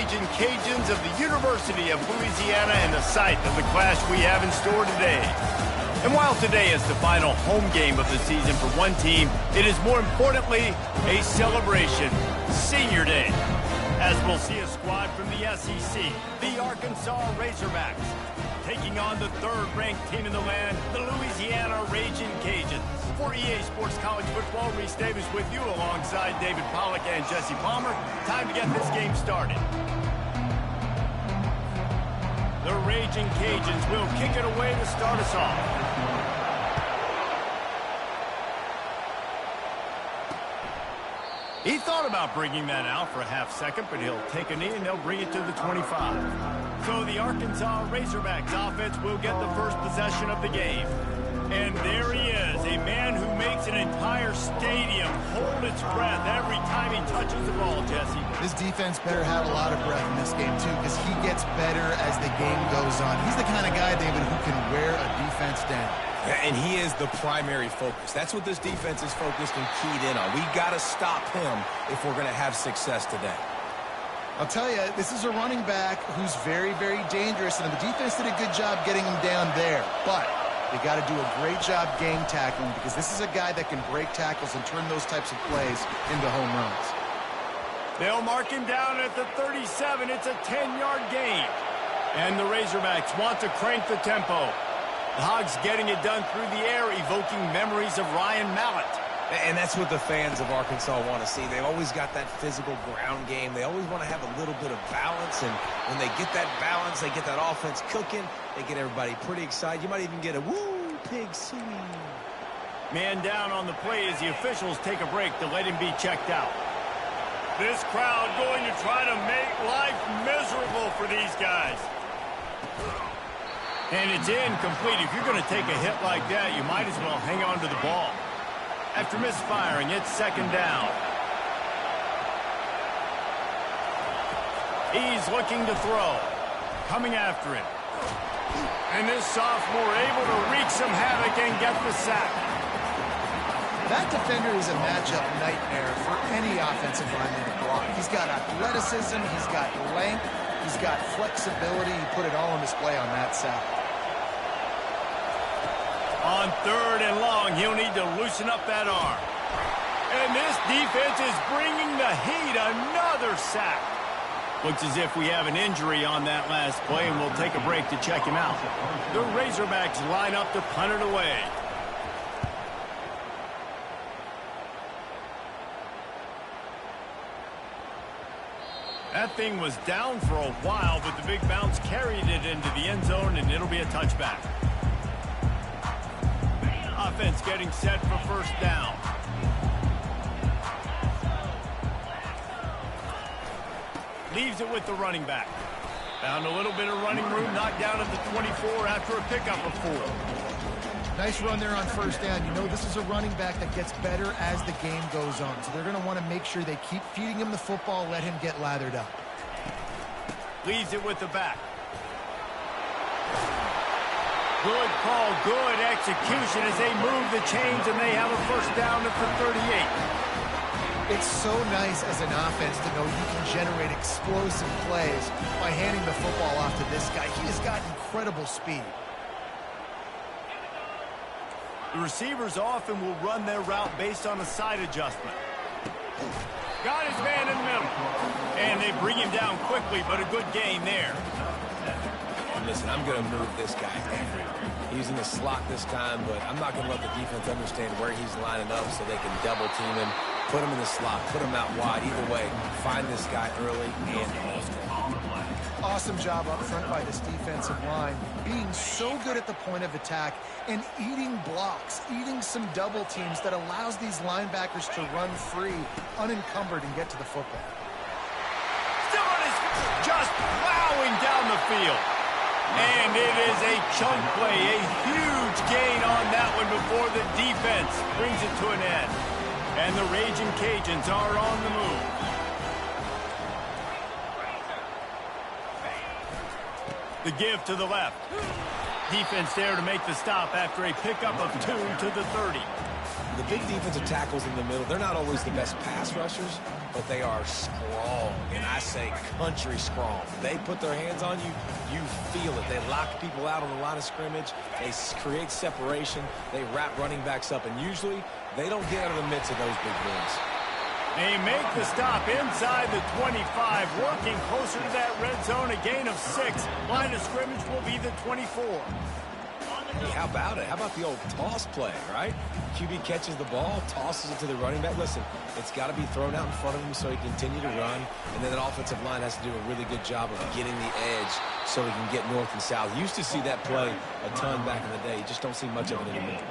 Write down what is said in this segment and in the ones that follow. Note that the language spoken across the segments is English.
Raging Cajuns of the University of Louisiana and the site of the clash we have in store today. And while today is the final home game of the season for one team, it is more importantly a celebration, Senior Day, as we'll see a squad from the SEC, the Arkansas Razorbacks, taking on the third-ranked team in the land, the Louisiana Raging Cajuns. For EA Sports College Football, Reese Davis with you alongside David Pollack and Jesse Palmer. Time to get this game started. The Raging Cajuns will kick it away to start us off. He thought about bringing that out for a half second, but he'll take a knee and they'll bring it to the 25. So the Arkansas Razorbacks offense will get the first possession of the game. And there he is, a man who makes an entire stadium hold its breath every time he touches the ball, Jesse. This defense better have a lot of breath in this game, too, because he gets better as the game goes on. He's the kind of guy, David, who can wear a defense down. Yeah, and he is the primary focus. That's what this defense is focused and keyed in on. We've got to stop him if we're going to have success today. I'll tell you, this is a running back who's very, very dangerous, and the defense did a good job getting him down there. But they got to do a great job game tackling because this is a guy that can break tackles and turn those types of plays into home runs. They'll mark him down at the 37. It's a 10-yard gain. And the Razorbacks want to crank the tempo. The Hogs getting it done through the air, evoking memories of Ryan Mallett. And that's what the fans of Arkansas want to see. They've always got that physical ground game. They always want to have a little bit of balance. And when they get that balance, they get that offense cooking, they get everybody pretty excited. You might even get a woo, pig singing. Man down on the play as the officials take a break to let him be checked out. This crowd going to try to make life miserable for these guys. And it's incomplete. If you're going to take a hit like that, you might as well hang on to the ball. After misfiring, it's second down. He's looking to throw. Coming after him. And this sophomore able to wreak some havoc and get the sack. That defender is a matchup nightmare for any offensive lineman to block. He's got athleticism, he's got length, he's got flexibility. He put it all on display on that sack. On third and long, he'll need to loosen up that arm. And this defense is bringing the heat. Another sack. Looks as if we have an injury on that last play, and we'll take a break to check him out. The Razorbacks line up to punt it away. That thing was down for a while, but the big bounce carried it into the end zone, and it'll be a touchback. Offense getting set for first down. Leaves it with the running back. Found a little bit of running room, knocked down at the 24 after a pickup of 4. Nice run there on first down. You know, this is a running back that gets better as the game goes on. So they're going to want to make sure they keep feeding him the football, let him get lathered up. Leaves it with the back. Good call, good execution as they move the chains and they have a first down at the 38. It's so nice as an offense to know you can generate explosive plays by handing the football off to this guy. He has got incredible speed. The receivers often will run their route based on a side adjustment. Got his man in the middle. And they bring him down quickly, but a good gain there. Listen, I'm going to move this guy everywhere. He's in the slot this time, but I'm not going to let the defense understand where he's lining up so they can double team him, put him in the slot, put him out wide. Either way, find this guy early and often. Awesome job up front by this defensive line, being so good at the point of attack and eating blocks, eating some double teams that allows these linebackers to run free, unencumbered, and get to the football. Still on his feet, just plowing down the field. And it is a chunk play, a huge gain on that one before the defense brings it to an end. And the Raging Cajuns are on the move. The give to the left. Defense there to make the stop after a pickup of 2 to the 30. The big defensive tackles in the middle, they're not always the best pass rushers, but they are strong, and I say country strong. They put their hands on you, you feel it. They lock people out on the line of scrimmage. They create separation. They wrap running backs up, and usually they don't get out of the midst of those big wins. They make the stop inside the 25, working closer to that red zone, a gain of 6. Line of scrimmage will be the 24. Hey, how about it? How about the old toss play, right? QB catches the ball, tosses it to the running back. Listen, it's got to be thrown out in front of him so he can continue to run, and then that offensive line has to do a really good job of getting the edge so he can get north and south. Used to see that play a ton back in the day. You just don't see much of it anymore.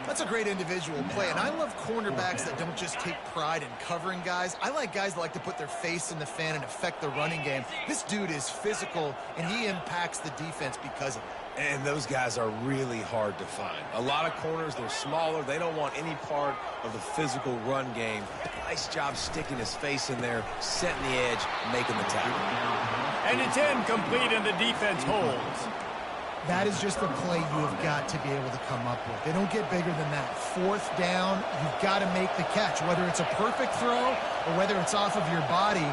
That's a great individual play, and I love cornerbacks that don't just take pride in covering guys. I like guys that like to put their face in the fan and affect the running game. This dude is physical, and he impacts the defense because of it. And those guys are really hard to find. A lot of corners, they're smaller. They don't want any part of the physical run game. Nice job sticking his face in there, setting the edge, making the tackle. And it's incomplete, and the defense holds. That is just a play you have got to be able to come up with. They don't get bigger than that. 4th down, you've got to make the catch. Whether it's a perfect throw or whether it's off of your body,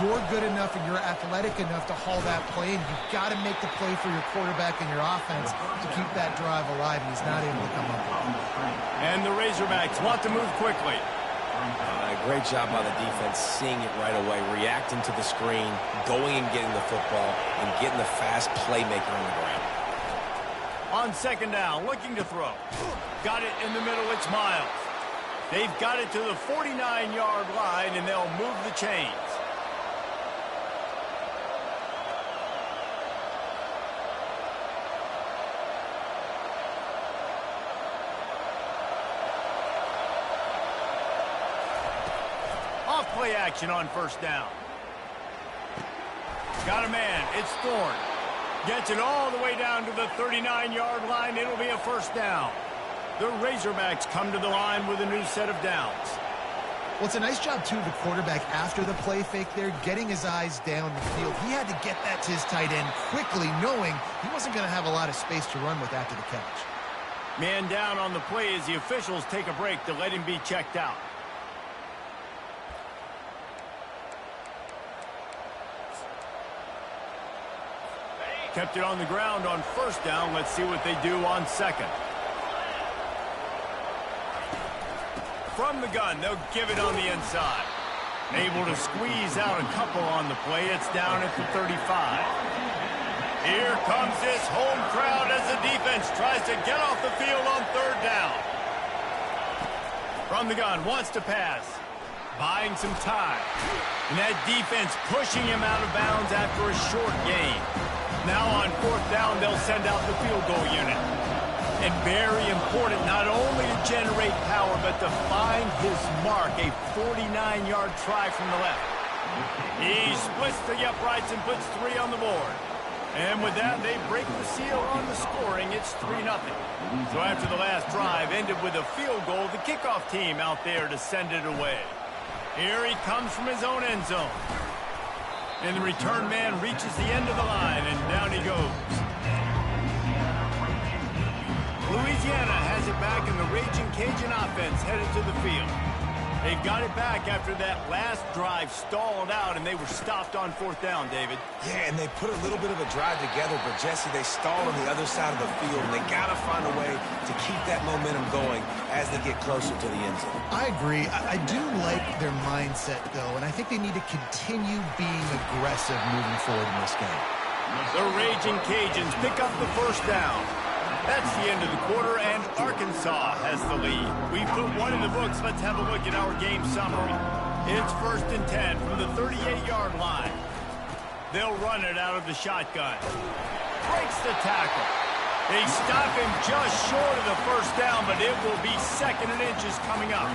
you're good enough and you're athletic enough to haul that play, and you've got to make the play for your quarterback and your offense to keep that drive alive, and he's not able to come up with it. And the Razorbacks want to move quickly. Great job by the defense, seeing it right away, reacting to the screen, going and getting the football, and getting the fast playmaker on the ground. On 2nd down, looking to throw. Got it in the middle, it's Miles. They've got it to the 49-yard line, and they'll move the chains. Off play action on 1st down. Got a man, it's Thorne. Gets it all the way down to the 39-yard line. It'll be a 1st down. The Razorbacks come to the line with a new set of downs. Well, it's a nice job, too, of the quarterback after the play fake there, getting his eyes down the field. He had to get that to his tight end quickly, knowing he wasn't going to have a lot of space to run with after the catch. Man down on the play as the officials take a break to let him be checked out. Kept it on the ground on 1st down. Let's see what they do on 2nd. From the gun, they'll give it on the inside. Able to squeeze out a couple on the play. It's down at the 35. Here comes this home crowd as the defense tries to get off the field on 3rd down. From the gun, wants to pass. Buying some time. And that defense pushing him out of bounds after a short gain. Now on 4th down, they'll send out the field goal unit. And very important, not only to generate power, but to find his mark, a 49-yard try from the left. He splits the uprights and puts 3 on the board. And with that, they break the seal on the scoring. It's 3-0. So after the last drive ended with a field goal, the kickoff team out there to send it away. Here he comes from his own end zone. And the return man reaches the end of the line, and down he goes. Louisiana has it back, and the Raging Cajun offense headed to the field. They got it back after that last drive stalled out, and they were stopped on 4th down, David. Yeah, and they put a little bit of a drive together, but, Jesse, they stalled on the other side of the field, and they got to find a way to keep that momentum going as they get closer to the end zone. I agree. I do like their mindset, though, and I think they need to continue being aggressive moving forward in this game. The Raging Cajuns pick up the 1st down. That's the end of the quarter, and Arkansas has the lead. We put 1 in the books. Let's have a look at our game summary. It's 1st and 10 from the 38-yard line. They'll run it out of the shotgun. Breaks the tackle. They stop him just short of the 1st down, but it will be 2nd and inches coming up.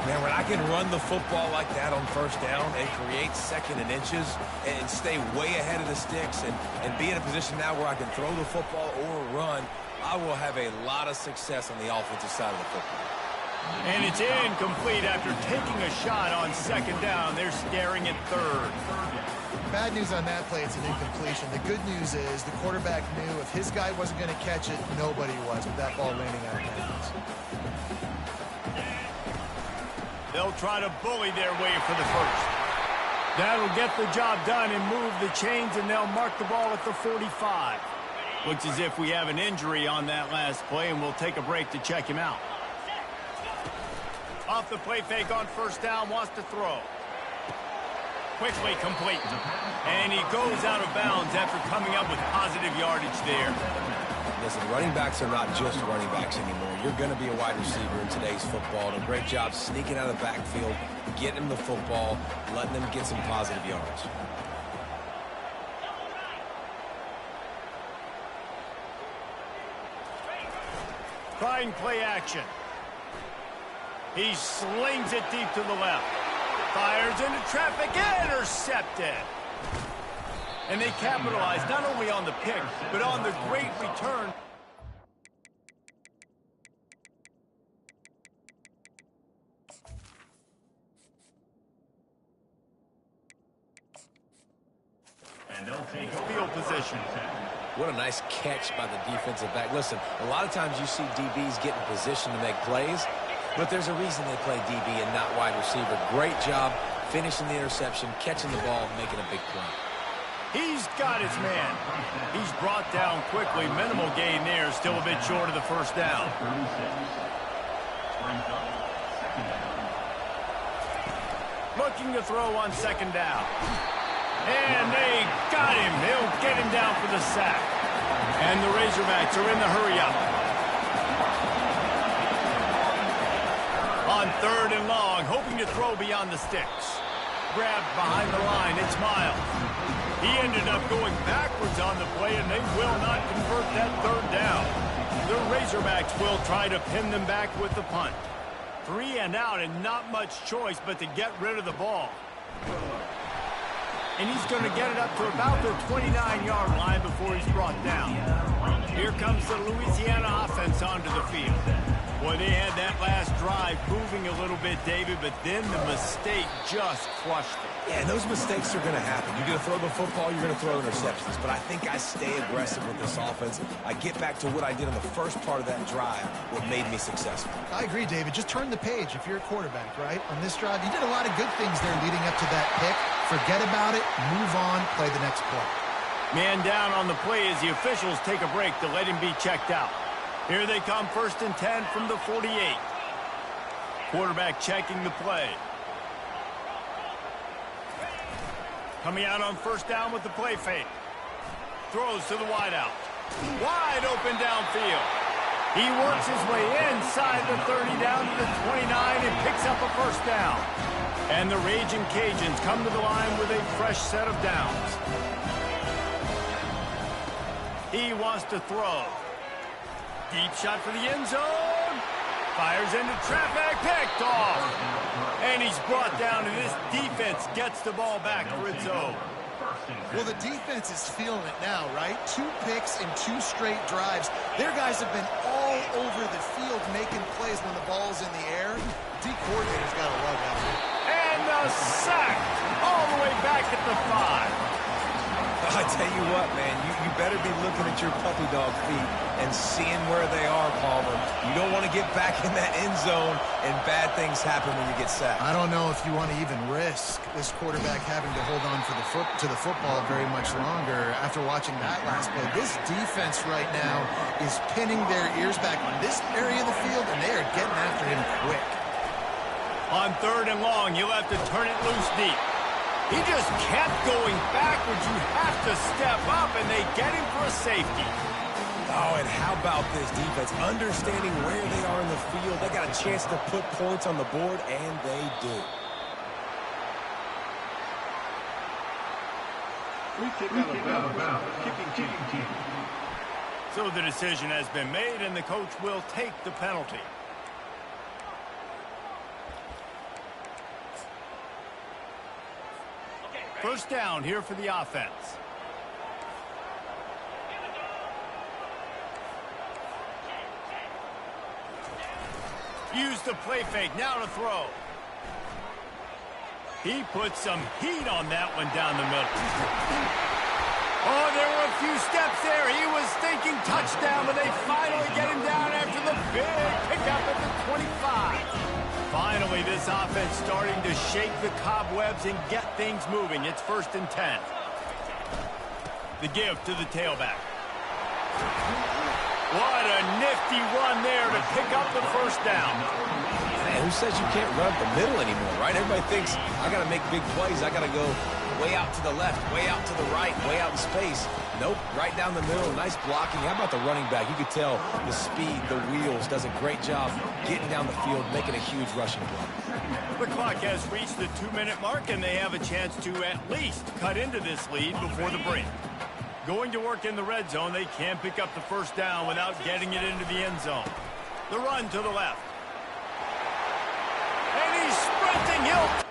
Man, when I can run the football like that on 1st down and create 2nd and inches and stay way ahead of the sticks and be in a position now where I can throw the football or run, I will have a lot of success on the offensive side of the football. And it's incomplete after taking a shot on 2nd down. They're staring at 3rd. Bad news on that play, it's an incompletion. The good news is the quarterback knew if his guy wasn't going to catch it, nobody was with that ball landing out of bounds. They'll try to bully their way for the first. That'll get the job done and move the chains, and they'll mark the ball at the 45. Looks as if we have an injury on that last play, and we'll take a break to check him out. Off the play fake on first down, wants to throw. Quickly complete. And he goes out of bounds after coming up with positive yardage there. Listen, running backs are not just running backs anymore. You're going to be a wide receiver in today's football. And a great job sneaking out of the backfield, getting him the football, letting them get some positive yards. Trying play action. He slings it deep to the left. Fires into traffic, intercepted. And they capitalize not only on the pick, but on the great return. And they'll take field position. What a nice catch by the defensive back. Listen, a lot of times you see DBs get in position to make plays, but there's a reason they play DB and not wide receiver. Great job finishing the interception, catching the ball, making a big play. He's got his man. He's brought down quickly. Minimal gain there. Still a bit short of the first down. Looking to throw on second down. And they got him. They'll get him down for the sack. And the Razorbacks are in the hurry-up. On third and long, hoping to throw beyond the sticks. Grabbed behind the line, it's Miles. He ended up going backwards on the play, and they will not convert that third down. The Razorbacks will try to pin them back with the punt. 3 and out, and not much choice but to get rid of the ball. And he's going to get it up to about the 29-yard line before he's brought down. Here comes the Louisiana offense onto the field. Boy, they had that last drive moving a little bit, David, but then the mistake just crushed it. Yeah, and those mistakes are going to happen. You're going to throw the football, you're going to throw interceptions. But I think I stay aggressive with this offense. I get back to what I did in the first part of that drive, what made me successful. I agree, David. Just turn the page if you're a quarterback, right? On this drive, you did a lot of good things there leading up to that pick. Forget about it, move on, play the next play. Man down on the play as the officials take a break to let him be checked out. Here they come, 1st and 10 from the 48. Quarterback checking the play. Coming out on first down with the play fake. Throws to the wideout. Wide open downfield. He works his way inside the 30 down to the 29 and picks up a first down. And the Raging Cajuns come to the line with a fresh set of downs. He wants to throw. Deep shot for the end zone. Fires into traffic, picked off. And he's brought down, and this defense gets the ball back for its own. Well, the defense is feeling it now, right? 2 picks in 2 straight drives. Their guys have been all over the field making plays when the ball's in the air. D coordinator's got to love that. And the sack all the way back at the 5. I tell you what, man, you better be looking at your puppy dog feet and seeing where they are, Palmer. You don't want to get back in that end zone and bad things happen when you get sacked. I don't know if you want to even risk this quarterback having to hold on for to the football very much longer after watching that last play. This defense right now is pinning their ears back on this area of the field, and they are getting after him quick. On third and long, you'll have to turn it loose deep. He just kept going backwards. You have to step up, and they get him for a safety. Oh, and how about this defense? Understanding where they are in the field. They got a chance to put points on the board, and they do. Free kick out of bounds. Kicking team. So the decision has been made, and the coach will take the penalty. First down here for the offense. Use the play fake, now to throw. He put some heat on that one down the middle. Oh, there were a few steps there. He was thinking touchdown, but they finally get him down after the big pickup at the 25. Finally, this offense starting to shake the cobwebs and get things moving. It's 1st and 10. The give to the tailback. What a nifty run there to pick up the 1st down. Man, who says you can't run up the middle anymore, right? Everybody thinks, I got to make big plays. I got to go way out to the left, way out to the right, way out in space. Nope, right down the middle. Nice blocking. How about the running back? You could tell the speed, the wheels, does a great job getting down the field, making a huge rushing play. The clock has reached the 2-minute mark, and they have a chance to at least cut into this lead before the break. Going to work in the red zone, they can pick up the 1st down without getting it into the end zone. The run to the left. And he's sprinting. He'll...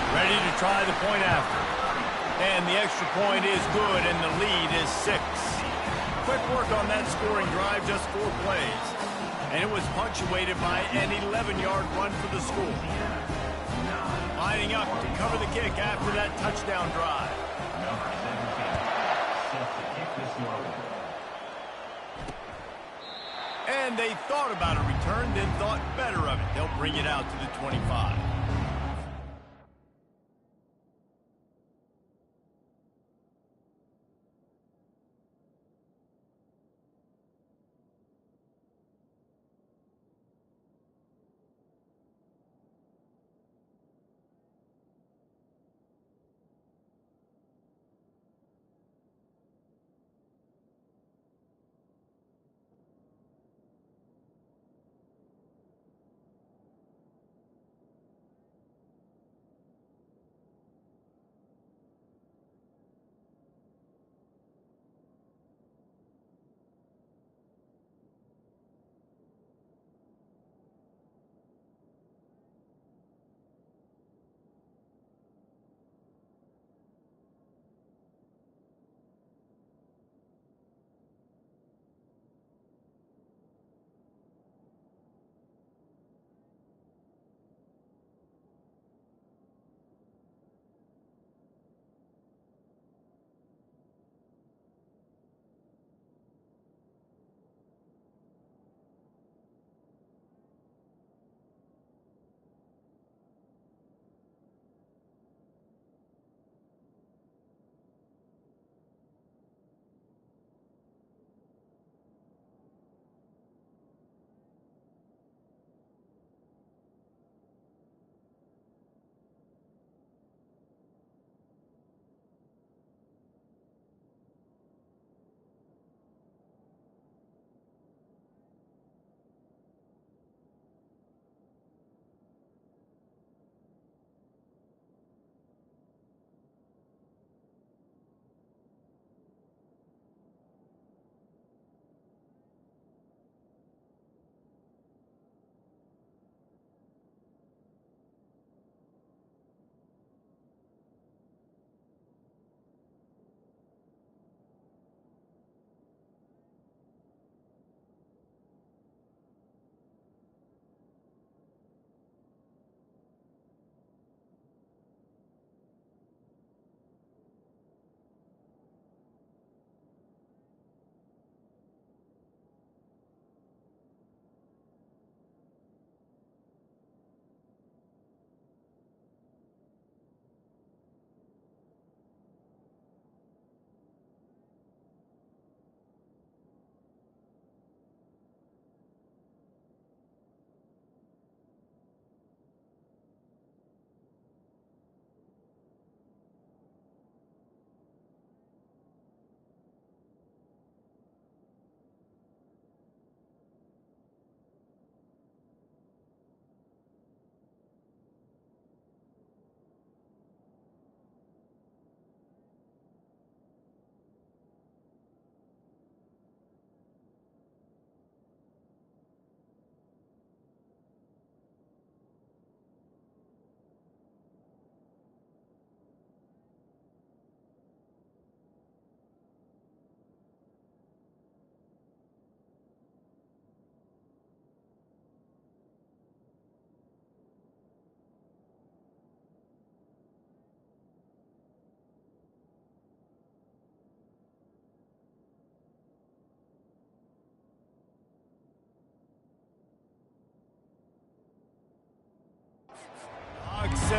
Ready to try the point after. And the extra point is good, and the lead is 6. Quick work on that scoring drive, just 4 plays. And it was punctuated by an 11-yard run for the school. Lining up to cover the kick after that touchdown drive. And they thought about a return, then thought better of it. They'll bring it out to the 25.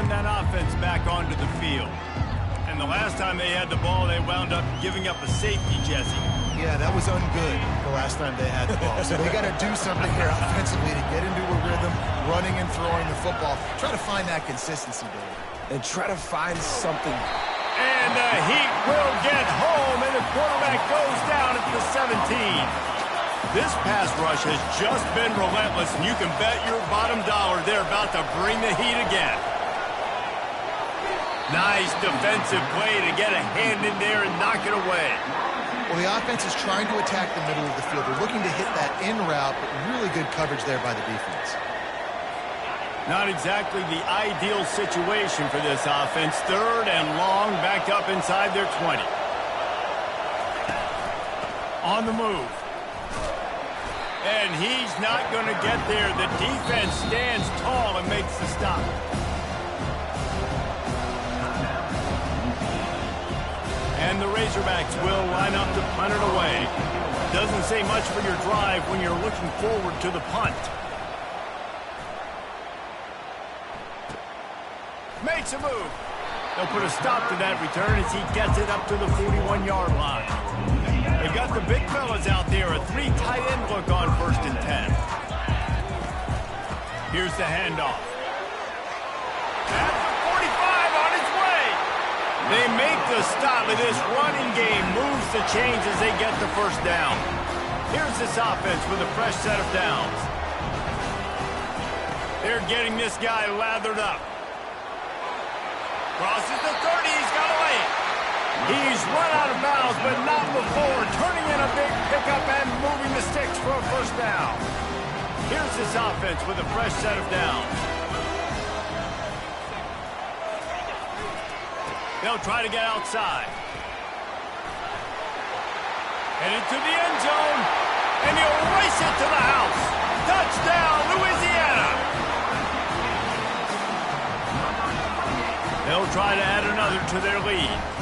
send that offense back onto the field. And the last time they had the ball, they wound up giving up a safety, Jesse. Yeah, that was ungood the last time they had the ball. So they got to do something here offensively to get into a rhythm, running and throwing the football. Try to find that consistency, Dave. And try to find something. And the Heat will get home, and the quarterback goes down at the 17. This pass rush has just been relentless, and you can bet your bottom dollar they're about to bring the heat again. Nice defensive play to get a hand in there and knock it away. Well, the offense is trying to attack the middle of the field. They're looking to hit that in route, but really good coverage there by the defense. Not exactly the ideal situation for this offense. Third and long, back up inside their 20. On the move. And he's not going to get there. The defense stands tall and makes the stop. And the Razorbacks will line up to punt it away. Doesn't say much for your drive when you're looking forward to the punt. Makes a move. They'll put a stop to that return as he gets it up to the 41-yard line. They've got the big fellas out there, a 3 tight end look on 1st and 10. Here's the handoff. At the 45 on its way. They make the stop, and this running game moves the chains as they get the first down. Here's this offense with a fresh set of downs. They're getting this guy lathered up. Crosses the 30, he's got a lane. He's run out of bounds, but not before turning in a big pickup and moving the sticks for a first down. Here's this offense with a fresh set of downs. They'll try to get outside. And into the end zone, and he'll race it to the house. Touchdown, Louisiana! They'll try to add another to their lead.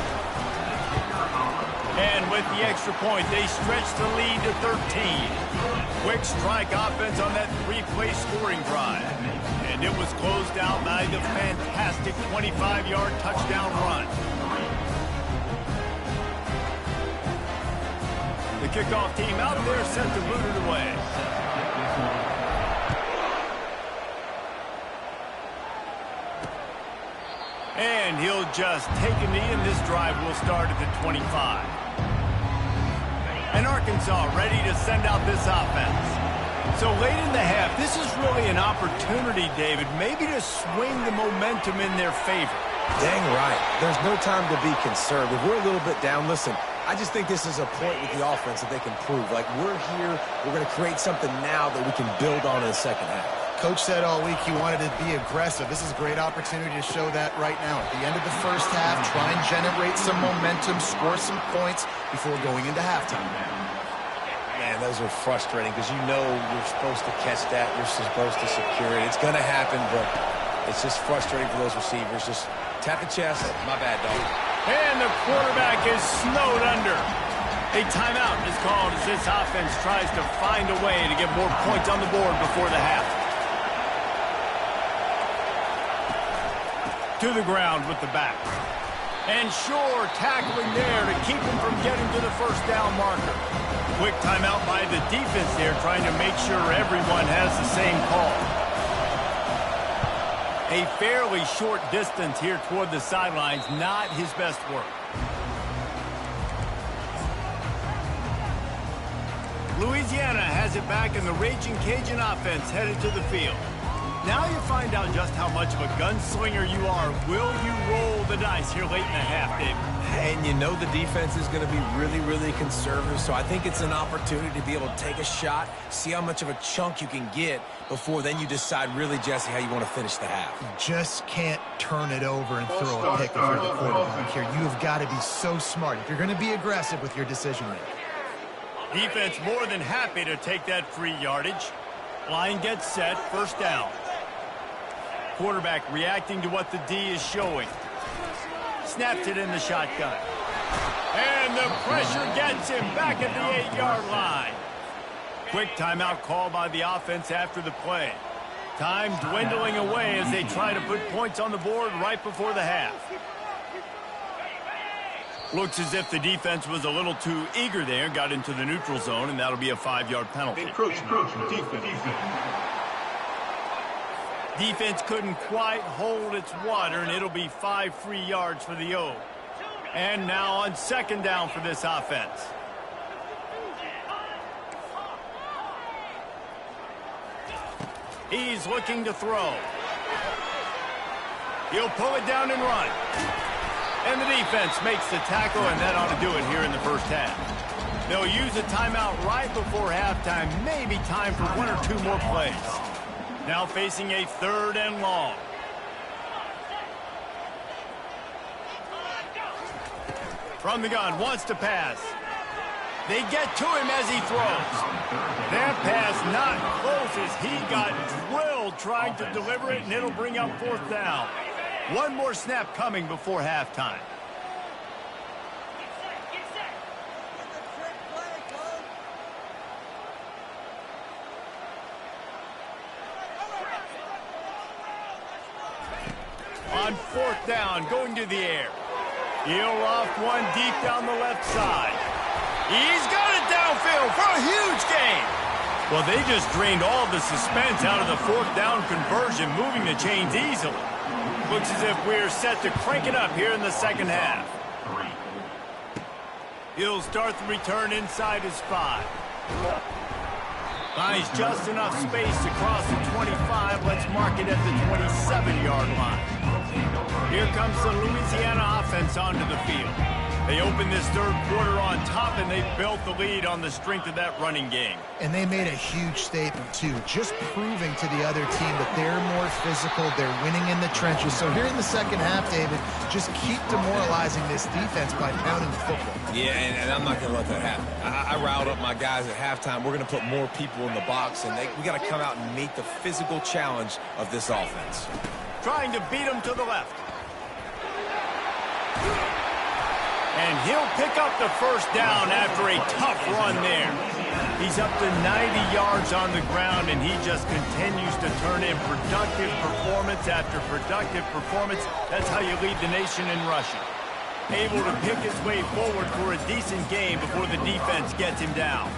And with the extra point, they stretch the lead to 13. Quick strike offense on that 3-play scoring drive. And it was closed out by the fantastic 25-yard touchdown run. The kickoff team out there set to boot it away. And he'll just take a knee, and this drive will start at the 25. And Arkansas ready to send out this offense. So late in the half, this is really an opportunity, David, maybe to swing the momentum in their favor. Dang right. There's no time to be concerned. If we're a little bit down, listen, I just think this is a point with the offense that they can prove. Like, we're here, we're going to create something now that we can build on in the second half. Coach said all week he wanted to be aggressive. This is a great opportunity to show that right now. At the end of the first half, try and generate some momentum, score some points before going into halftime. Man, those are frustrating because you know you're supposed to catch that. You're supposed to secure it. It's going to happen, but it's just frustrating for those receivers. Just tap the chest. My bad, dog. And the quarterback is snowed under. A timeout is called as this offense tries to find a way to get more points on the board before the half. To the ground with the back. And sure, tackling there to keep him from getting to the first down marker. Quick timeout by the defense there, trying to make sure everyone has the same call. A fairly short distance here toward the sidelines, not his best work. Louisiana has it back, and the Raging Cajun offense headed to the field. Now you find out just how much of a gunslinger you are. Will you roll the dice here late in the half, David? And you know the defense is going to be really, really conservative, so I think it's an opportunity to be able to take a shot, see how much of a chunk you can get before then you decide really, Jesse, how you want to finish the half. You just can't turn it over and throw a pick if you're the quarterback here. You have got to be so smart if you're going to be aggressive with your decision-making. Defense more than happy to take that free yardage. Line gets set, first down. Quarterback reacting to what the D is showing. Snaps it in the shotgun. And the pressure gets him back at the 8-yard line. Quick timeout call by the offense after the play. Time dwindling away as they try to put points on the board right before the half. Looks as if the defense was a little too eager there, got into the neutral zone, and that'll be a 5-yard penalty. Defense couldn't quite hold its water, and it'll be 5 free yards for the O. And now on second down for this offense. He's looking to throw. He'll pull it down and run. And the defense makes the tackle, and that ought to do it here in the first half. They'll use a timeout right before halftime, maybe time for 1 or 2 more plays. Now facing a 3rd and long. From the gun, wants to pass. They get to him as he throws. That pass not close as he got drilled trying to deliver it, and it'll bring up 4th down. 1 more snap coming before halftime. On 4th down, going to the air. He'll off one deep down the left side. He's got it downfield for a huge gain. Well, they just drained all the suspense out of the 4th down conversion, moving the chains easily. Looks as if we're set to crank it up here in the second half. He'll start the return inside his 5. Finds just enough space to cross the 25. Let's mark it at the 27-yard line. Here comes the Louisiana offense onto the field. They open this 3rd quarter on top, and they've built the lead on the strength of that running game. And they made a huge statement, too, just proving to the other team that they're more physical, they're winning in the trenches. So here in the second half, David, just keep demoralizing this defense by pounding the football. Yeah, and I'm not going to let that happen. I riled up my guys at halftime. We're going to put more people in the box, and we got to come out and meet the physical challenge of this offense. Trying to beat him to the left. And he'll pick up the 1st down after a tough run there. He's up to 90 yards on the ground, and he just continues to turn in productive performance after productive performance. That's how you lead the nation in rushing. Able to pick his way forward for a decent game before the defense gets him down.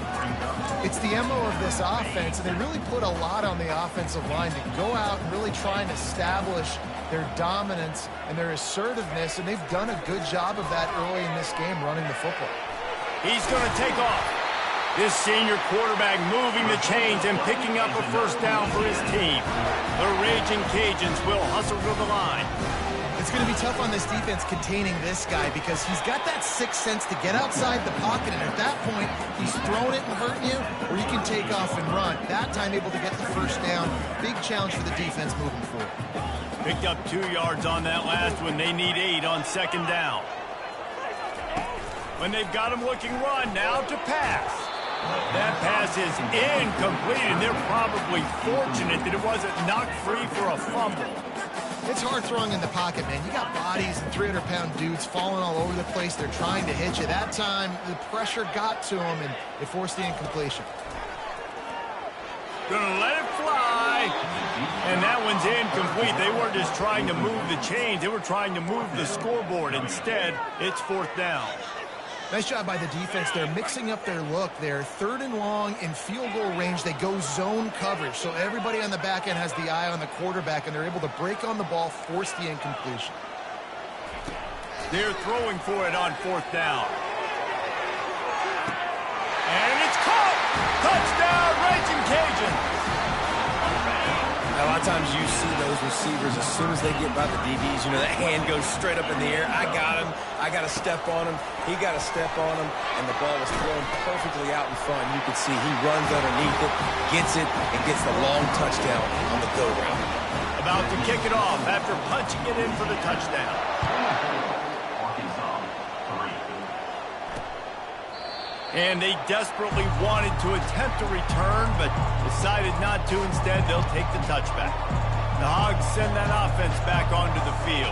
It's the MO of this offense, and they really put a lot on the offensive line to go out and really try and establish their dominance and their assertiveness, and they've done a good job of that early in this game running the football. He's going to take off. This senior quarterback moving the chains and picking up a 1st down for his team. The Raging Cajuns will hustle to the line. It's going to be tough on this defense containing this guy because he's got that 6th sense to get outside the pocket, and at that point, he's throwing it and hurting you, or you can take off and run. That time able to get the 1st down. Big challenge for the defense moving forward. Picked up 2 yards on that last one. They need 8 on second down. When they've got him looking run, now to pass. That pass is incomplete, and they're probably fortunate that it wasn't knocked free for a fumble. It's hard throwing in the pocket, man. You got bodies and 300-pound dudes falling all over the place. They're trying to hit you. That time, the pressure got to him, and it forced the incompletion. Gonna let it fly. And that one's incomplete. They weren't just trying to move the chains. They were trying to move the scoreboard. Instead, it's 4th down. Nice job by the defense. They're mixing up their look. They're 3rd and long in field goal range. They go zone coverage. So everybody on the back end has the eye on the quarterback, and they're able to break on the ball, force the incompletion. They're throwing for it on 4th down. And it's caught! Touchdown, Raging Cajuns! A lot of times you see those receivers, as soon as they get by the DBs, you know, that hand goes straight up in the air. I got him. I got to step on him. He got to step on him. And the ball was thrown perfectly out in front. You could see he runs underneath it, gets it, and gets the long touchdown on the go route. About to kick it off after punching it in for the touchdown. And they desperately wanted to attempt a return, but decided not to. Instead, they'll take the touchback. The Hogs send that offense back onto the field.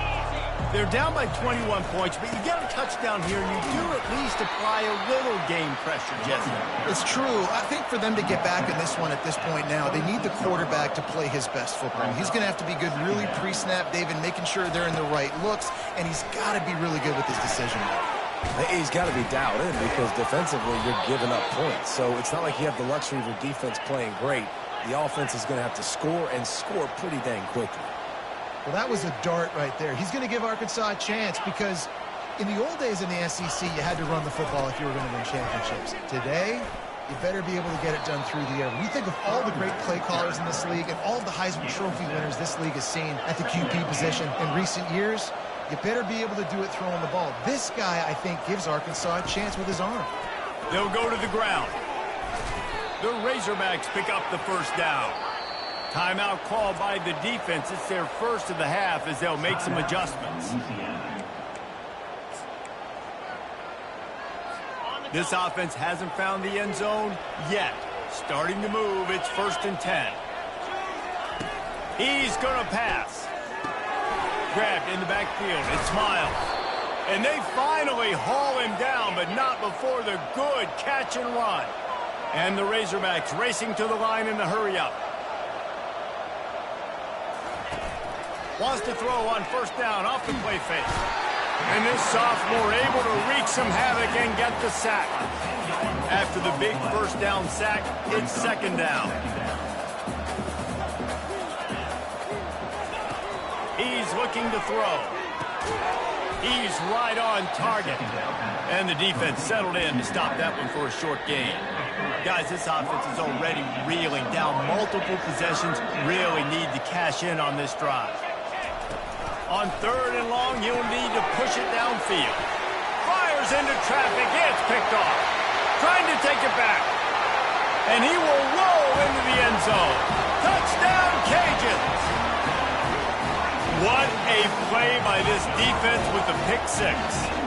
They're down by 21 points, but you get a touchdown here, and you do at least apply a little game pressure, Jesse. It's true. I think for them to get back in this one at this point now, they need the quarterback to play his best football. He's going to have to be good really pre-snap, David, making sure they're in the right looks, and he's got to be really good with his decision making. He's got to be dialed in because defensively you're giving up points. So it's not like you have the luxury of your defense playing great. The offense is going to have to score and score pretty dang quickly. Well, that was a dart right there. He's going to give Arkansas a chance because in the old days in the SEC, you had to run the football if you were going to win championships. Today, you better be able to get it done through the air. When you think of all the great play callers in this league and all the Heisman Trophy winners this league has seen at the QB position in recent years, you better be able to do it throwing the ball. This guy, I think, gives Arkansas a chance with his arm. They'll go to the ground. The Razorbacks pick up the first down. Timeout called by the defense. It's their first of the half as they'll make some adjustments. This offense hasn't found the end zone yet. Starting to move. It's 1st and 10. He's going to pass. Grabbed in the backfield. It's Miles. And they finally haul him down, but not before the good catch and run. And the Razorbacks racing to the line in the hurry-up. Wants to throw on 1st down off the play fake. And this sophomore able to wreak some havoc and get the sack. After the big 1st down sack, it's 2nd down. He's looking to throw. He's right on target. And the defense settled in to stop that one for a short gain. Guys, this offense is already reeling down multiple possessions. Really need to cash in on this drive. On 3rd and long, he'll need to push it downfield. Fires into traffic. It's picked off. Trying to take it back. And he will roll into the end zone. Touchdown, Cajuns. What a play by this defense with the pick 6.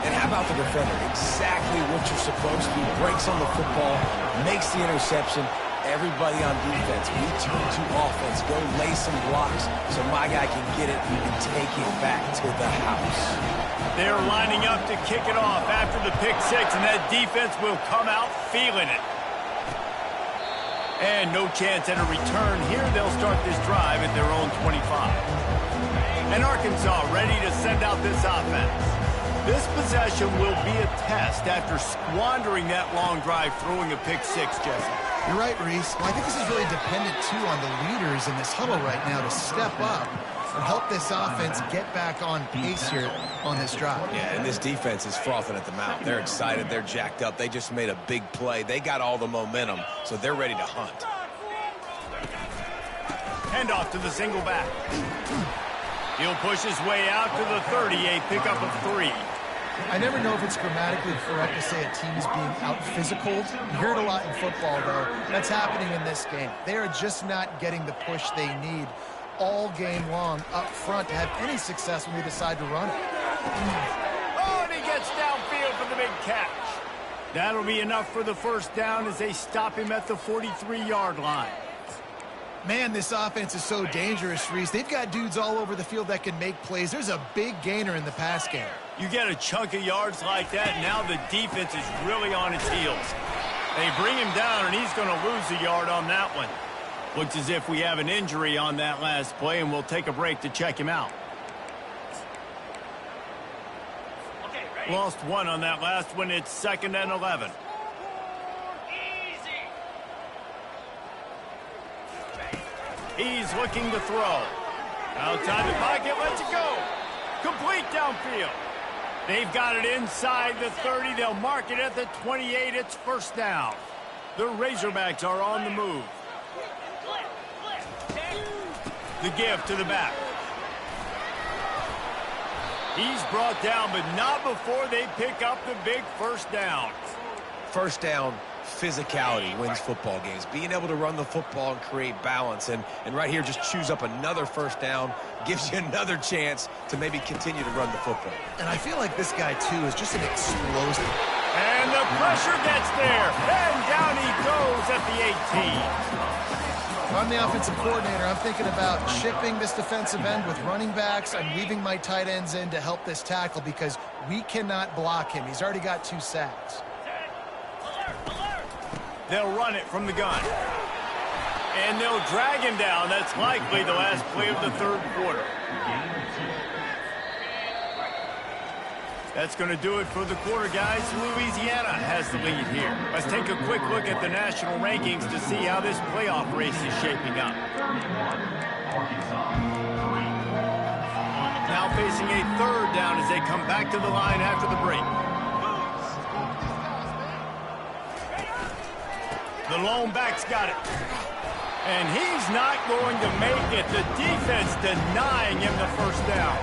And how about the defender? Exactly what you're supposed to do. Breaks on the football, makes the interception. Everybody on defense, we turn to offense. Go lay some blocks so my guy can get it and take it back to the house. They're lining up to kick it off after the pick 6, and that defense will come out feeling it. And no chance at a return here. They'll start this drive at their own 25. And Arkansas ready to send out this offense. This possession will be a test after squandering that long drive throwing a pick 6, Jesse. You're right, Reese. Well, I think this is really dependent, too, on the leaders in this huddle right now to step up and help this offense get back on pace here on this drive. Yeah, and this defense is frothing at the mouth. They're excited. They're jacked up. They just made a big play. They got all the momentum, so they're ready to hunt. Handoff to the single back. He'll push his way out to the 30, a pickup of 3. I never know if it's grammatically correct to say a team is being out-physicaled. You hear it a lot in football, though. That's happening in this game. They are just not getting the push they need all game long up front to have any success when they decide to run it. Oh, and he gets downfield for the big catch. That'll be enough for the 1st down as they stop him at the 43-yard line. Man, this offense is so dangerous, Reese. They've got dudes all over the field that can make plays. There's a big gainer in the pass game. You get a chunk of yards like that, now the defense is really on its heels. They bring him down, and he's going to lose a yard on that one. Looks as if we have an injury on that last play, and we'll take a break to check him out. Lost 1 on that last one. It's 2nd and 11. He's looking to throw. Outside the pocket, lets it go. Complete downfield. They've got it inside the 30. They'll mark it at the 28. It's 1st down. The Razorbacks are on the move. The give to the back. He's brought down, but not before they pick up the big 1st down. 1st down. Physicality wins football games. Being able to run the football and create balance. And right here, just choose up another 1st down. Gives you another chance to maybe continue to run the football. And I feel like this guy, too, is just an explosive. And the pressure gets there. And down he goes at the 18. If I'm the offensive coordinator, I'm thinking about chipping this defensive end with running backs. I'm leaving my tight ends in to help this tackle because we cannot block him. He's already got 2 sacks. They'll run it from the gun. And they'll drag him down. That's likely the last play of the third quarter. That's going to do it for the quarter, guys. Louisiana has the lead here. Let's take a quick look at the national rankings to see how this playoff race is shaping up. Now facing a third down as they come back to the line after the break. The lone back's got it. And he's not going to make it. The defense denying him the first down.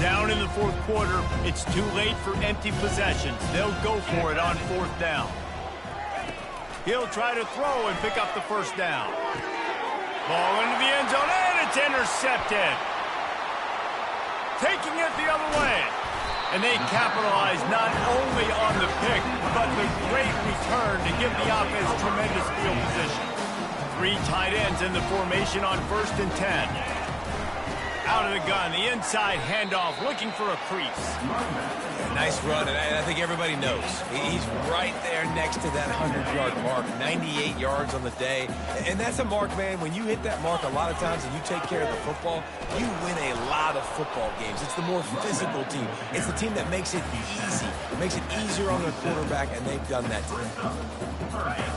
Down in the fourth quarter, it's too late for empty possessions. They'll go for it on 4th down. He'll try to throw and pick up the first down. Ball into the end zone, and it's intercepted. Taking it the other way. And they capitalize not only on the pick, but the great return to give the offense tremendous field position. 3 tight ends in the formation on 1st and 10. Out of the gun, the inside handoff, looking for a crease. Nice run, and I think everybody knows. He's right there next to that 100-yard mark, 98 yards on the day. And that's a mark, man. When you hit that mark a lot of times and you take care of the football, you win a lot of football games. It's the more physical team. It's the team that makes it easy. It makes it easier on the quarterback, and they've done that today.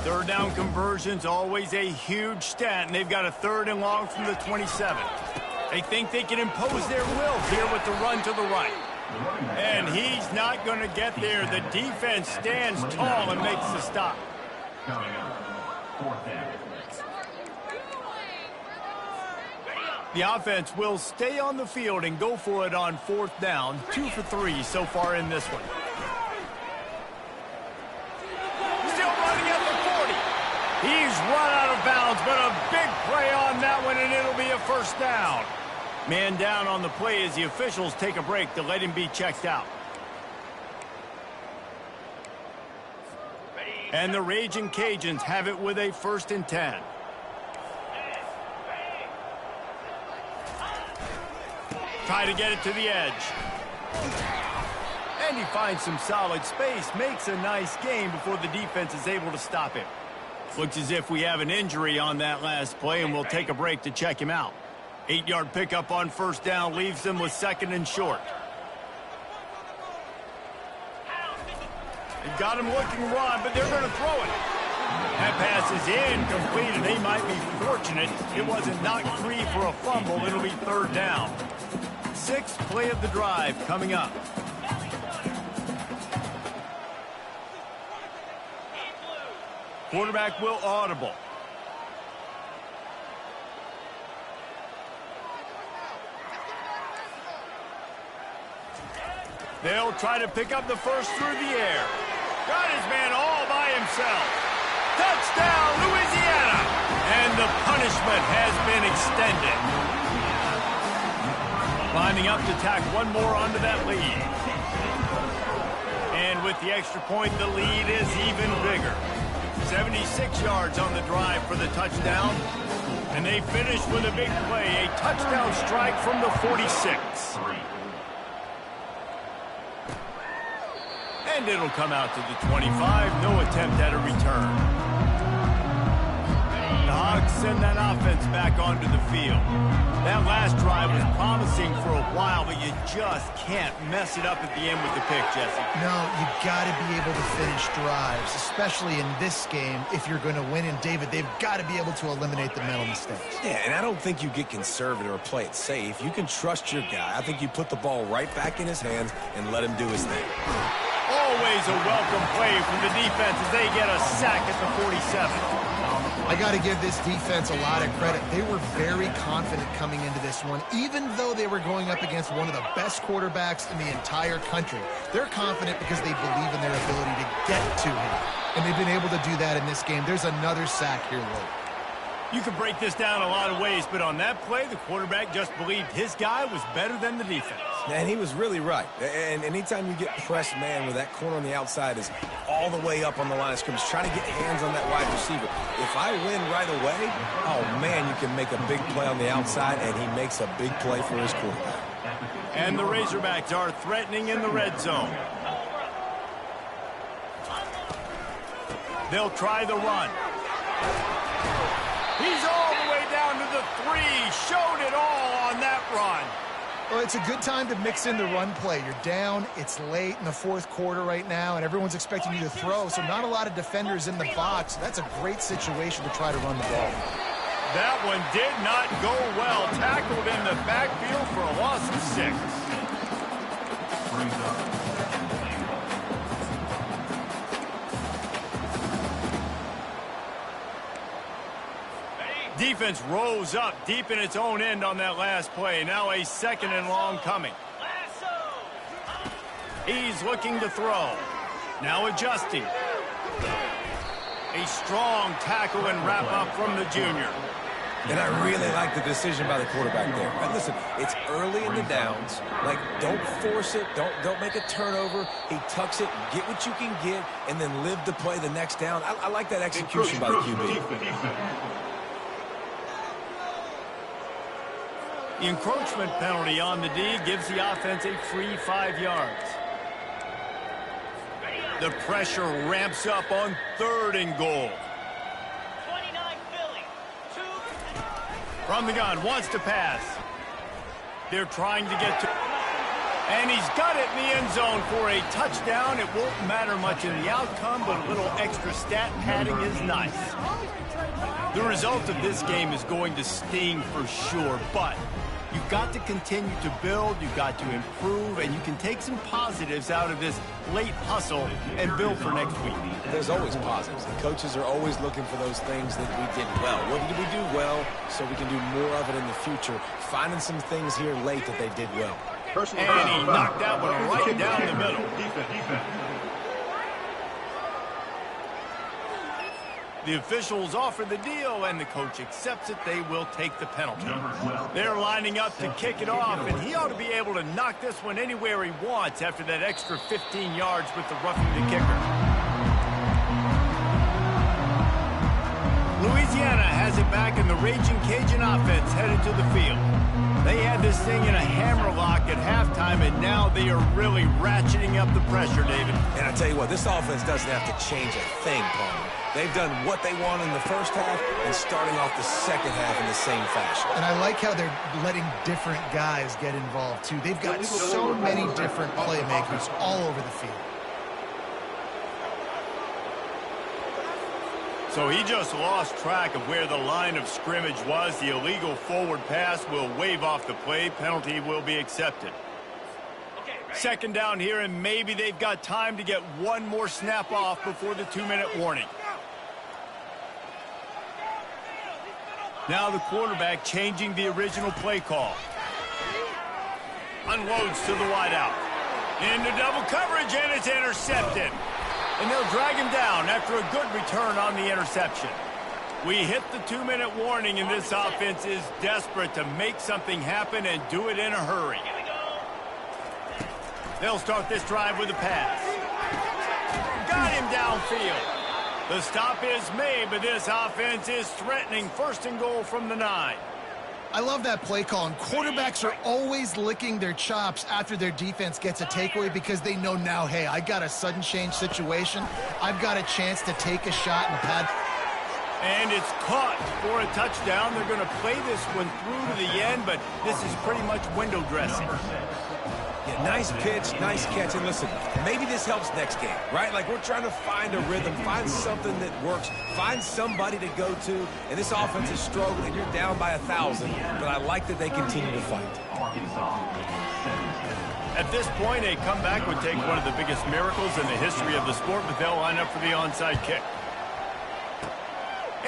Third down conversion's always a huge stat, and they've got a 3rd and long from the 27. They think they can impose their will here with the run to the right. And he's not going to get there. The defense stands tall and makes the stop. The offense will stay on the field and go for it on 4th down. 2 for 3 so far in this one. Still running at the 40. He's run out of bounds, but a big play on that one, and it'll be a first down. Man down on the play as the officials take a break to let him be checked out. And the Raging Cajuns have it with a 1st and 10. Try to get it to the edge. And he finds some solid space, makes a nice gain before the defense is able to stop him. Looks as if we have an injury on that last play, and we'll take a break to check him out. 8-yard pickup on 1st down leaves them with 2nd and short. They've got him looking run, but they're going to throw it. That pass is incomplete, and they might be fortunate it wasn't knocked free for a fumble. It'll be 3rd down. 6th play of the drive coming up. Quarterback will audible. They'll try to pick up the first through the air. Got his man all by himself. Touchdown, Louisiana! And the punishment has been extended. Lining up to tack one more onto that lead. And with the extra point, the lead is even bigger. 76 yards on the drive for the touchdown. And they finish with a big play, a touchdown strike from the 46. And it'll come out to the 25. No attempt at a return. The Hogs send that offense back onto the field. That last drive was promising for a while, but you just can't mess it up at the end with the pick, Jesse. No, you got to be able to finish drives, especially in this game if you're going to win. And, David, they've got to be able to eliminate the mental mistakes. Yeah, and I don't think you get conservative or play it safe. You can trust your guy. I think you put the ball right back in his hands and let him do his thing. Always a welcome play from the defense as they get a sack at the 47. I got to give this defense a lot of credit. They were very confident coming into this one, even though they were going up against one of the best quarterbacks in the entire country. They're confident because they believe in their ability to get to him, and they've been able to do that in this game. There's another sack here late. You can break this down a lot of ways, but on that play, the quarterback just believed his guy was better than the defense. And he was really right. And anytime you get pressed man where that corner on the outside is all the way up on the line of scrimmage, trying to get hands on that wide receiver. If I win right away, oh, man, you can make a big play on the outside, and he makes a big play for his quarterback. And the Razorbacks are threatening in the red zone. They'll try the run. He's all the way down to the 3. Showed it all on that run. Well, it's a good time to mix in the run play. You're down, it's late in the fourth quarter right now, and everyone's expecting you to throw, so not a lot of defenders in the box. That's a great situation to try to run the ball. That one did not go well. Tackled in the backfield for a loss of 6. Defense rose up deep in its own end on that last play. Now a 2nd and long coming. He's looking to throw. Now adjusting. A strong tackle and wrap up from the junior. And I really like the decision by the quarterback there. Right, listen, it's early in the downs. Like, don't force it. Don't make a turnover. He tucks it, get what you can get, and then live to play the next down. I like that execution by the QB. The encroachment penalty on the D gives the offense a free 5 yards. The pressure ramps up on 3rd and goal. 29 Philly. 2. From the gun, wants to pass. They're trying to get to... And he's got it in the end zone for a touchdown. It won't matter much in the outcome, but a little extra stat padding is nice. The result of this game is going to sting for sure, but you've got to continue to build, you've got to improve, and you can take some positives out of this late hustle and build for next week. There's always positives. The coaches are always looking for those things that we did well. What did we do well so we can do more of it in the future? Finding some things here late that they did well. And he knocked that one right down the middle. The officials offer the deal, and the coach accepts it. They will take the penalty. They're lining up to kick it off, and he ought to be able to knock this one anywhere he wants after that extra 15 yards with the roughing the kicker. Louisiana has it back, and the Raging Cajun offense headed to the field. They had this thing in a hammerlock at halftime, and now they are really ratcheting up the pressure, David. And I tell you what, this offense doesn't have to change a thing, Palmer. They've done what they want in the first half and starting off the second half in the same fashion. And I like how they're letting different guys get involved, too. They've got so many different playmakers all over the field. So he just lost track of where the line of scrimmage was. The illegal forward pass will wave off the play. Penalty will be accepted. 2nd down here, and maybe they've got time to get one more snap off before the 2-minute warning. Now the quarterback changing the original play call. Unloads to the wideout. Into double coverage, and it's intercepted. And they'll drag him down after a good return on the interception. We hit the 2-minute warning, and this offense is desperate to make something happen and do it in a hurry. They'll start this drive with a pass. Got him downfield. The stop is made, but this offense is threatening 1st and goal from the 9. I love that play call, and quarterbacks are always licking their chops after their defense gets a takeaway because they know now, hey, I got a sudden change situation. I've got a chance to take a shot and pad. And it's caught for a touchdown. They're going to play this one through to the end, but this is pretty much window dressing. Yeah, nice pitch, nice catch. And listen, maybe this helps next game, right? Like, we're trying to find a rhythm, find something that works, find somebody to go to. And this offense is struggling. You're down by 1,000, but I like that they continue to fight. At this point, a comeback would take one of the biggest miracles in the history of the sport, but they'll line up for the onside kick.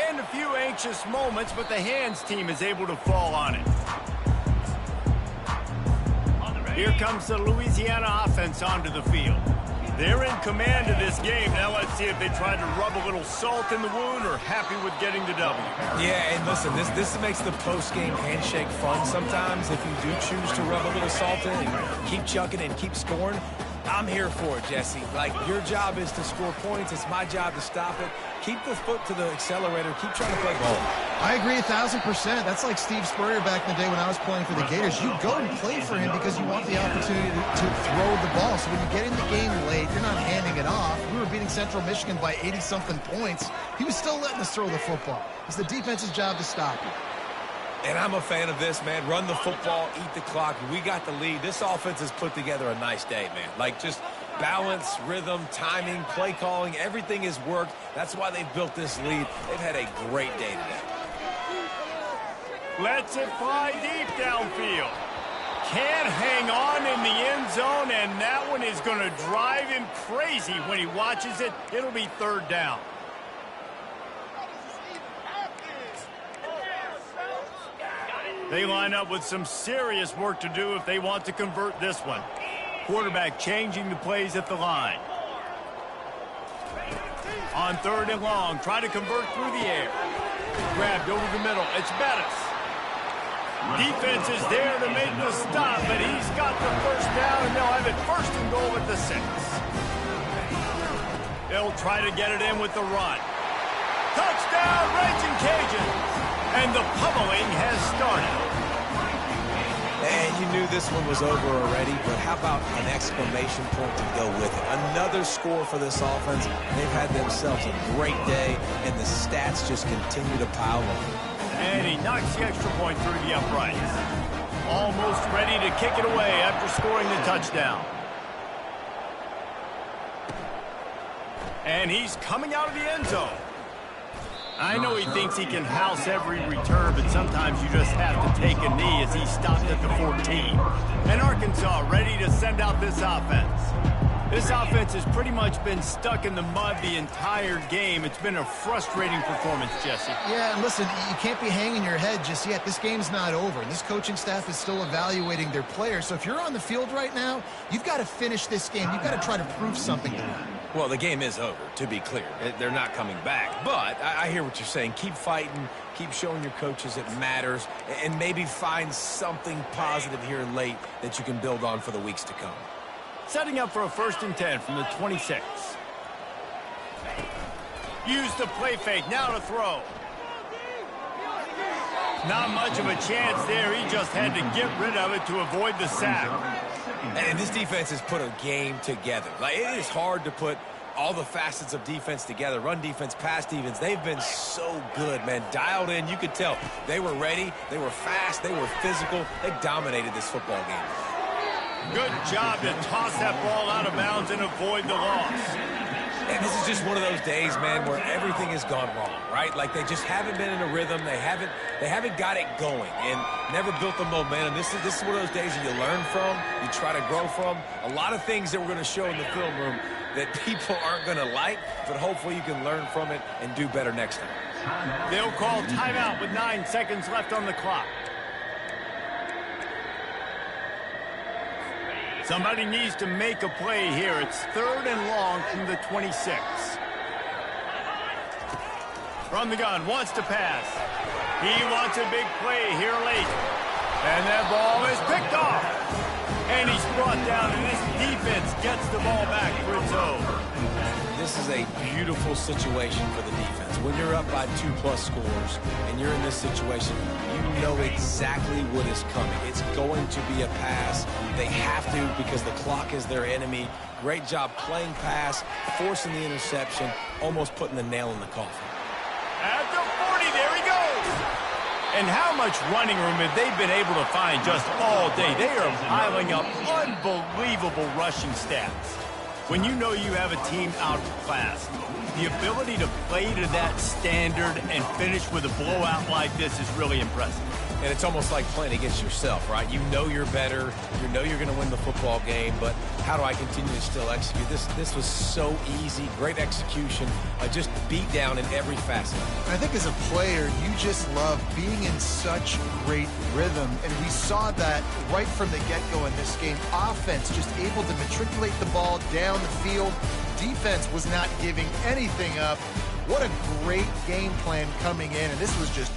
And a few anxious moments, but the hands team is able to fall on it. Here comes the Louisiana offense onto the field. They're in command of this game. Now let's see if they try to rub a little salt in the wound or happy with getting the W. Yeah, and listen, this makes the post-game handshake fun sometimes. If you do choose to rub a little salt in and keep chucking and keep scoring, I'm here for it, Jesse. Like, your job is to score points. It's my job to stop it. Keep the foot to the accelerator. Keep trying to play ball. I agree 1,000%. That's like Steve Spurrier back in the day when I was playing for the Gators. You go and play for him because you want the opportunity to throw the ball. So when you get in the game late, you're not handing it off. We were beating Central Michigan by 80-something points. He was still letting us throw the football. It's the defense's job to stop you. And I'm a fan of this, man. Run the football, eat the clock. We got the lead. This offense has put together a nice day, man. Like, just balance, rhythm, timing, play calling, everything has worked. That's why they've built this lead. They've had a great day today. Lets it fly deep downfield. Can't hang on in the end zone, and that one is going to drive him crazy when he watches it. It'll be third down. They line up with some serious work to do if they want to convert this one. Quarterback changing the plays at the line. On third and long, try to convert through the air. Grabbed over the middle. It's Bettis. Defense is there to make the stop, but he's got the first down, and they'll have it first and goal at the 6. They'll try to get it in with the run. Touchdown, Raging Cajuns! And the pummeling has started. And you knew this one was over already, but how about an exclamation point to go with it? Another score for this offense. They've had themselves a great day, and the stats just continue to pile on. And he knocks the extra point through the uprights. Almost ready to kick it away after scoring the touchdown. And he's coming out of the end zone. I know he thinks he can house every return, but sometimes you just have to take a knee as he stopped at the 14. And Arkansas ready to send out this offense. This offense has pretty much been stuck in the mud the entire game. It's been a frustrating performance, Jesse. Yeah, and listen, you can't be hanging your head just yet. This game's not over. This coaching staff is still evaluating their players. So if you're on the field right now, you've got to finish this game. You've got to try to prove something to them. Well, the game is over, to be clear. They're not coming back. But I hear what you're saying. Keep fighting. Keep showing your coaches it matters. And maybe find something positive here late that you can build on for the weeks to come. Setting up for a 1st and 10 from the 26. Use the play fake. Now to throw. Not much of a chance there. He just had to get rid of it to avoid the sack. And this defense has put a game together. Like, it is hard to put all the facets of defense together. Run defense, pass defense. They've been so good, man. Dialed in. You could tell they were ready. They were fast. They were physical. They dominated this football game. Good job to toss that ball out of bounds and avoid the loss. And this is just one of those days, man, where everything has gone wrong, right? Like, they just haven't been in a rhythm. They haven't got it going and never built the momentum. This is one of those days that you learn from, you try to grow from. A lot of things that we're going to show in the film room that people aren't going to like, but hopefully you can learn from it and do better next time. They'll call timeout with 9 seconds left on the clock. Somebody needs to make a play here. It's 3rd and long from the 26. From the gun, wants to pass. He wants a big play here late. And that ball is picked off. And he's brought down, and this defense gets the ball back for its own. This is a beautiful situation for the defense. When you're up by 2+ scores and you're in this situation, you know exactly what is coming. It's going to be a pass. They have to because the clock is their enemy. Great job playing pass, forcing the interception, almost putting the nail in the coffin. At the 40, there he goes. And how much running room have they been able to find just all day? They are piling up unbelievable rushing stats. When you know you have a team outclassed, the ability to play to that standard and finish with a blowout like this is really impressive. And it's almost like playing against yourself, right? You know you're better. You know you're going to win the football game, but how do I continue to still execute? This was so easy, great execution, just beat down in every facet. I think as a player, you just love being in such great rhythm, and we saw that right from the get-go in this game. Offense just able to matriculate the ball down the field. Defense was not giving anything up. What a great game plan coming in, and this was just